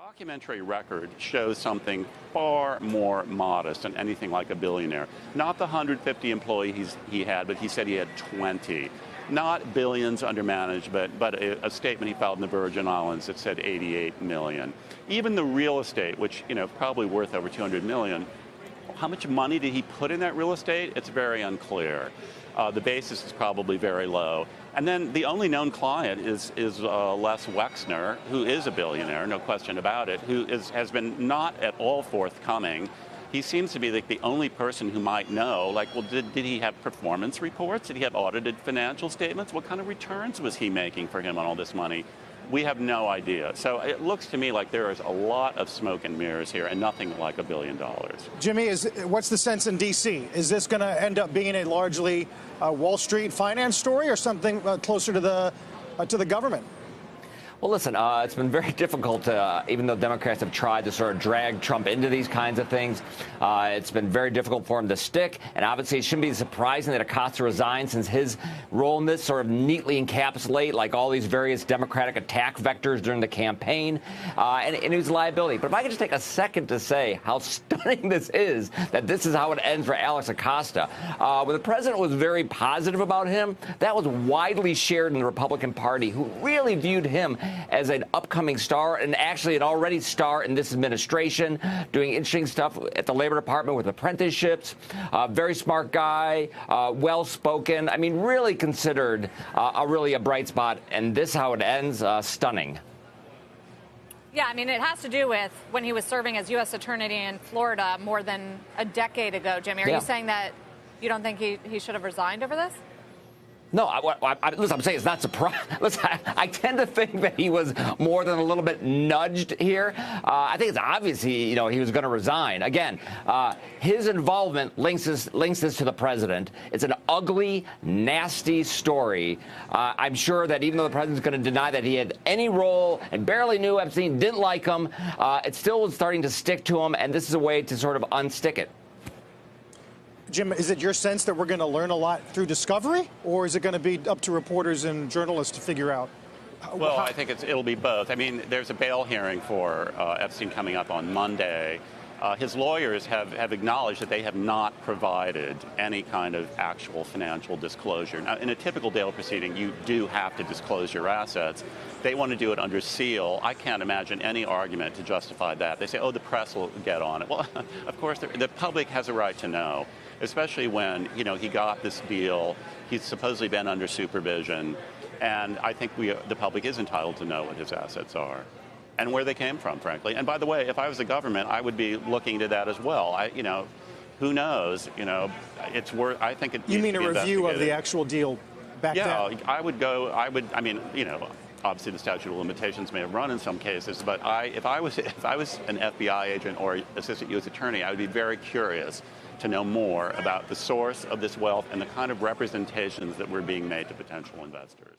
Documentary record shows something far more modest than anything like a billionaire. Not the 150 employees he had, but he said he had 20. Not billions under management, but a statement he filed in the Virgin Islands that said 88 million. Even the real estate, which, probably worth over 200 million, how much money did he put in that real estate? It's very unclear. The basis is probably very low. And then the only known client is Les Wexner, who is a billionaire, no question about it, who has been not at all forthcoming. He seems to be like the only person who might know, like, well, did he have performance reports? Did he have audited financial statements? What kind of returns was he making for him on all this money? We have no idea. So it looks to me like there is a lot of smoke and mirrors here and nothing like $1 billion. Jimmy, what's the sense in D.C.? Is this going to end up being a largely Wall Street finance story or something closer to the government? Well, listen, it's been very difficult, even though Democrats have tried to sort of drag Trump into these kinds of things. It's been very difficult for him to stick. And obviously, it shouldn't be surprising that Acosta resigned, since his role in this sort of neatly encapsulate like all these various Democratic attack vectors during the campaign. And it was a liability. But if I could just take a second to say how stunning this is, that this is how it ends for Alex Acosta. When the president was very positive about him, that was widely shared in the Republican Party, who really viewed him as an upcoming star, and actually an already star in this administration, doing interesting stuff at the Labor Department with apprenticeships. Very smart guy, well-spoken. I mean, really considered really a bright spot. And this is how it ends. Stunning. Yeah, I mean, it has to do with when he was serving as U.S. Attorney in Florida more than a decade ago, Jimmy. Are you saying that you don't think he should have resigned over this? No, listen, I'm saying it's not surprising. Listen, I tend to think that he was more than a little bit nudged here. I think it's obvious he was going to resign. Again, his involvement links this to the president. It's an ugly, nasty story. I'm sure that even though the president's going to deny that he had any role and barely knew Epstein, didn't like him, it still was starting to stick to him, and this is a way to sort of unstick it. Jim, is it your sense that we're going to learn a lot through discovery, or is it going to be up to reporters and journalists to figure out? Well, I think it'll be both. I mean, there's a bail hearing for Epstein coming up on Monday. His lawyers have acknowledged that they have not provided any kind of actual financial disclosure. Now, in a typical bail proceeding, you do have to disclose your assets. They want to do it under seal. I can't imagine any argument to justify that. They say, oh, the press will get on it. Well, of course, the public has a right to know, especially when, he got this deal. He's supposedly been under supervision. And I think the public is entitled to know what his assets are and where they came from, frankly. And by the way, if I was the government, I would be looking into that as well. Who knows? It's worth. I think it. You mean a review of the actual deal back then? Yeah, I would go. I mean, obviously the statute of limitations may have run in some cases, but if I was an FBI agent or assistant U.S. attorney, I would be very curious to know more about the source of this wealth and the kind of representations that were being made to potential investors.